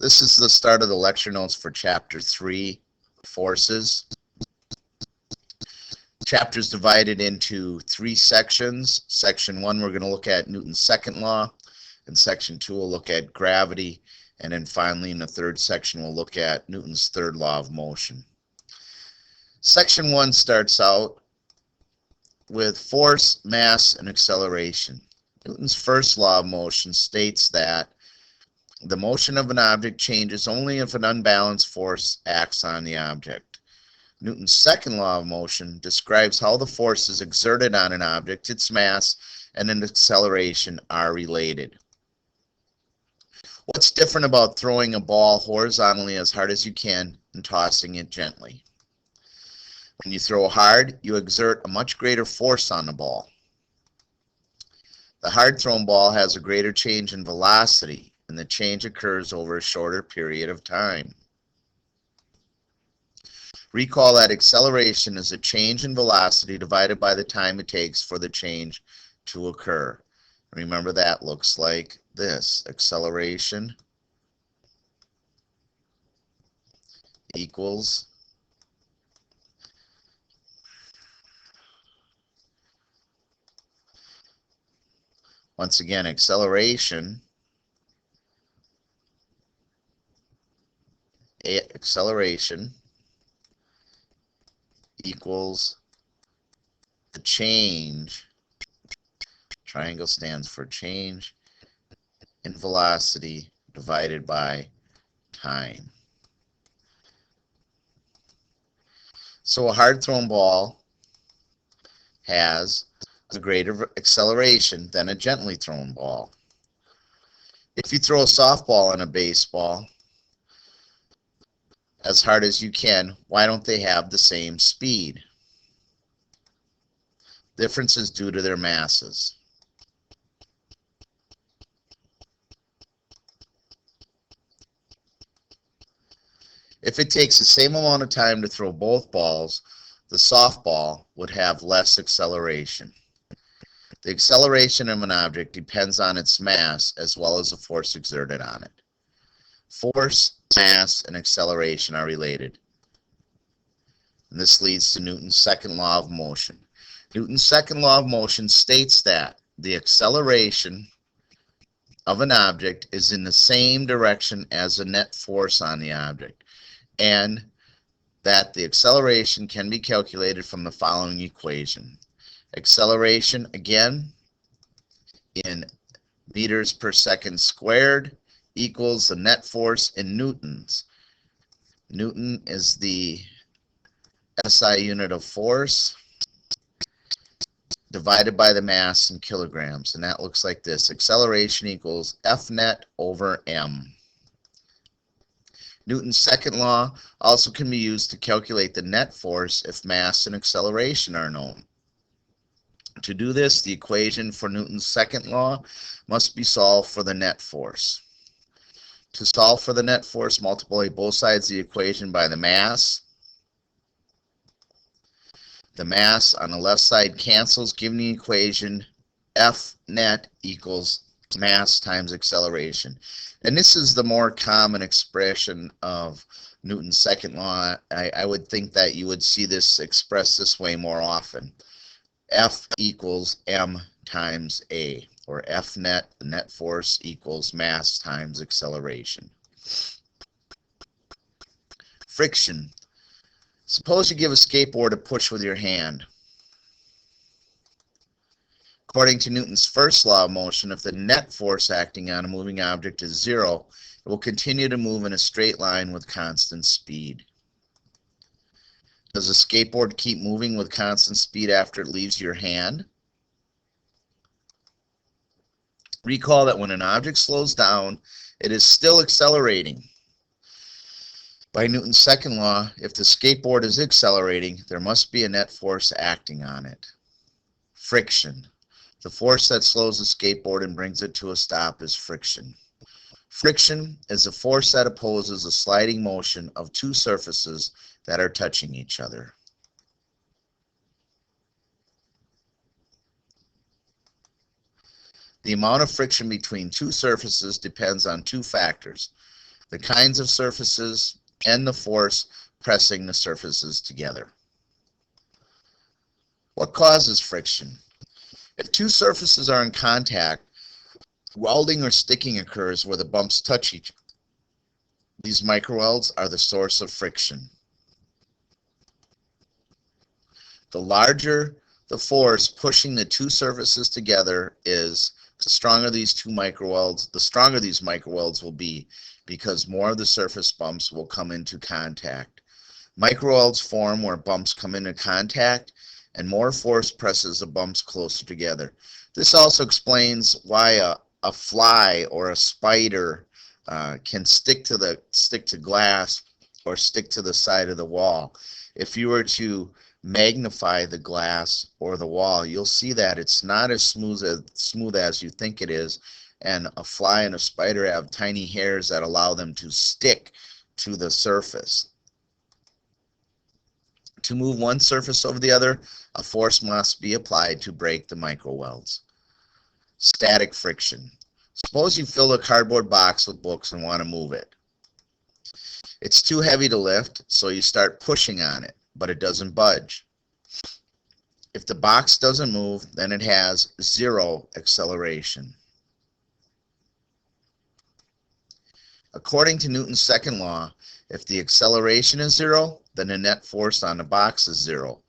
This is the start of the lecture notes for Chapter 3, Forces. Chapter is divided into 3 sections. Section 1, we're going to look at Newton's second law. In Section 2, we'll look at gravity. And then finally, in the third section, we'll look at Newton's third law of motion. Section 1 starts out with force, mass, and acceleration. Newton's first law of motion states that the motion of an object changes only if an unbalanced force acts on the object. Newton's second law of motion describes how the forces exerted on an object, its mass, and its acceleration are related. What's different about throwing a ball horizontally as hard as you can and tossing it gently? When you throw hard, you exert a much greater force on the ball. The hard-thrown ball has a greater change in velocity, and the change occurs over a shorter period of time. Recall that acceleration is a change in velocity divided by the time it takes for the change to occur. Remember, that looks like this. Acceleration equals once again, acceleration equals the change, triangle stands for change, in velocity divided by time. So a hard-thrown ball has a greater acceleration than a gently thrown ball. If you throw a softball and a baseball as hard as you can, why don't they have the same speed? Difference is due to their masses. If it takes the same amount of time to throw both balls, the softball would have less acceleration. The acceleration of an object depends on its mass as well as the force exerted on it. Force, mass, and acceleration are related. And this leads to Newton's second law of motion. Newton's second law of motion states that the acceleration of an object is in the same direction as the net force on the object, and that the acceleration can be calculated from the following equation. Acceleration, again, in meters per second squared equals the net force in newtons. Newton is the SI unit of force divided by the mass in kilograms, and that looks like this. Acceleration equals F net over m. Newton's second law also can be used to calculate the net force if mass and acceleration are known. To do this, the equation for Newton's second law must be solved for the net force. To solve for the net force, multiply both sides of the equation by the mass. The mass on the left side cancels, giving the equation F net equals mass times acceleration. And this is the more common expression of Newton's second law. I would think that you would see this expressed this way more often. F equals m times a, or F net, the net force, equals mass times acceleration. Friction. Suppose you give a skateboard a push with your hand. According to Newton's first law of motion, if the net force acting on a moving object is 0, it will continue to move in a straight line with constant speed. Does the skateboard keep moving with constant speed after it leaves your hand? Recall that when an object slows down, it is still accelerating. By Newton's second law, if the skateboard is accelerating, there must be a net force acting on it. Friction. The force that slows the skateboard and brings it to a stop is friction. Friction is a force that opposes the sliding motion of two surfaces that are touching each other. The amount of friction between two surfaces depends on two factors: the kinds of surfaces, and the force pressing the surfaces together. What causes friction? If two surfaces are in contact, welding or sticking occurs where the bumps touch each other. These microwelds are the source of friction. The larger the force pushing the two surfaces together is, the stronger these microwelds will be, because more of the surface bumps will come into contact. Microwelds form where bumps come into contact, and more force presses the bumps closer together. This also explains why a fly or a spider can stick to glass or stick to the side of the wall. If you were to magnify the glass or the wall, you'll see that it's not as smooth as you think it is, and a fly and a spider have tiny hairs that allow them to stick to the surface. To move one surface over the other, a force must be applied to break the microwelds. Static friction. Suppose you fill a cardboard box with books and want to move it. It's too heavy to lift, so you start pushing on it, but it doesn't budge. If the box doesn't move, then it has zero acceleration. According to Newton's second law, if the acceleration is zero, then the net force on the box is zero.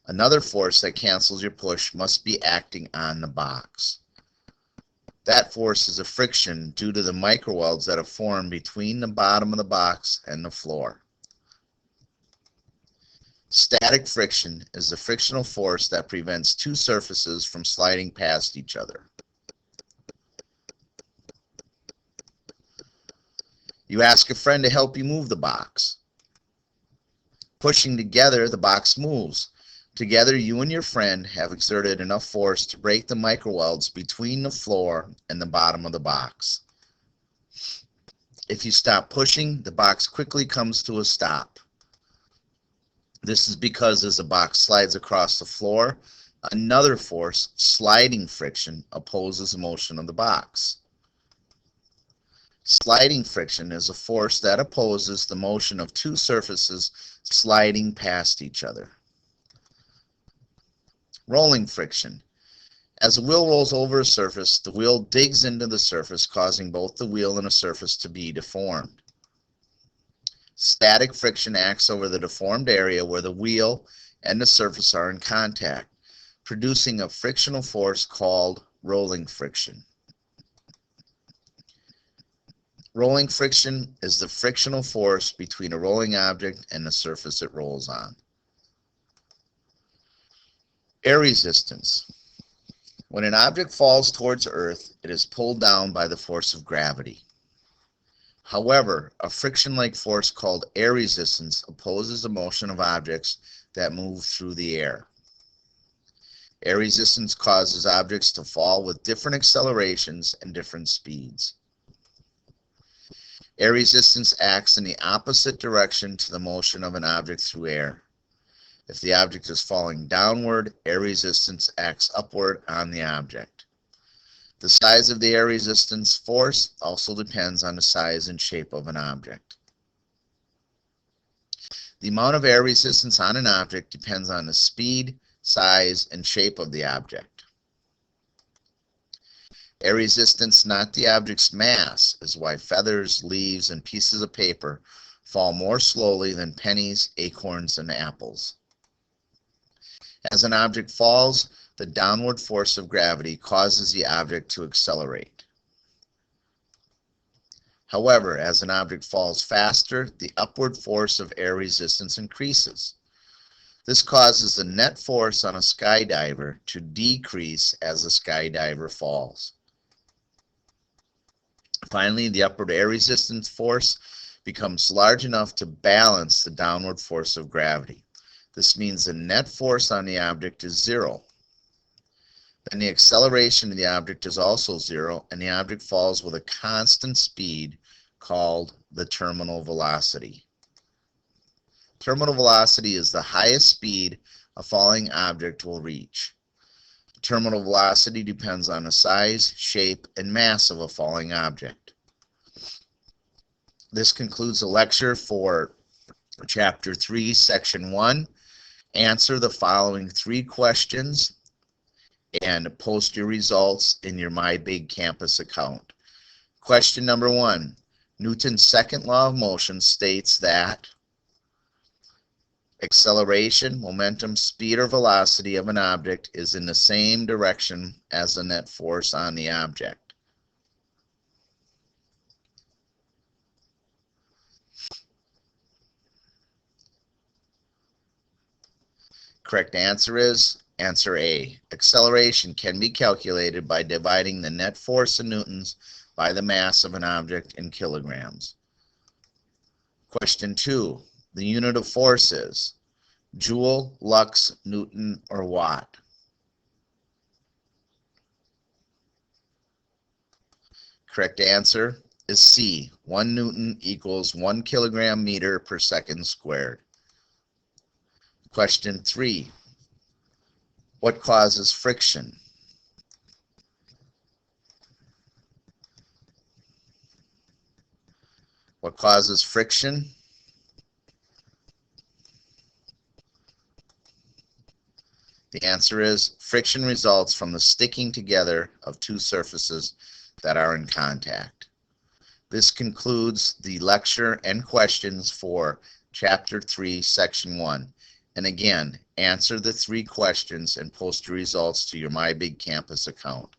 Another force that cancels your push must be acting on the box. That force is a friction due to the microwelds that have formed between the bottom of the box and the floor. Static friction is the frictional force that prevents two surfaces from sliding past each other. You ask a friend to help you move the box. Pushing together, the box moves. Together, you and your friend have exerted enough force to break the microwelds between the floor and the bottom of the box. If you stop pushing, the box quickly comes to a stop. This is because as the box slides across the floor, another force, sliding friction, opposes the motion of the box. Sliding friction is a force that opposes the motion of two surfaces sliding past each other. Rolling friction. As a wheel rolls over a surface, the wheel digs into the surface, causing both the wheel and the surface to be deformed. Static friction acts over the deformed area where the wheel and the surface are in contact, producing a frictional force called rolling friction. Rolling friction is the frictional force between a rolling object and the surface it rolls on. Air resistance. When an object falls towards Earth, it is pulled down by the force of gravity. However, a friction-like force called air resistance opposes the motion of objects that move through the air. Air resistance causes objects to fall with different accelerations and different speeds. Air resistance acts in the opposite direction to the motion of an object through air. If the object is falling downward, air resistance acts upward on the object. The size of the air resistance force also depends on the size and shape of an object. The amount of air resistance on an object depends on the speed, size, and shape of the object. Air resistance, not the object's mass, is why feathers, leaves, and pieces of paper fall more slowly than pennies, acorns, and apples. As an object falls, the downward force of gravity causes the object to accelerate. However, as an object falls faster, the upward force of air resistance increases. This causes the net force on a skydiver to decrease as the skydiver falls. Finally, the upward air resistance force becomes large enough to balance the downward force of gravity. This means the net force on the object is zero. Then the acceleration of the object is also zero, and the object falls with a constant speed called the terminal velocity. Terminal velocity is the highest speed a falling object will reach. Terminal velocity depends on the size, shape, and mass of a falling object. This concludes the lecture for Chapter 3, Section 1. Answer the following 3 questions and post your results in your MyBigCampus account. Question number 1. Newton's second law of motion states that acceleration, momentum, speed, or velocity of an object is in the same direction as the net force on the object. Correct answer is answer A. Acceleration can be calculated by dividing the net force in newtons by the mass of an object in kilograms. Question 2. The unit of force is joule, lux, newton, or watt. Correct answer is C. 1 newton equals 1 kilogram meter per second squared. Question 3. What causes friction? What causes friction? The answer is friction results from the sticking together of 2 surfaces that are in contact. This concludes the lecture and questions for Chapter 3, Section 1. And again, answer the 3 questions and post your results to your MyBigCampus account.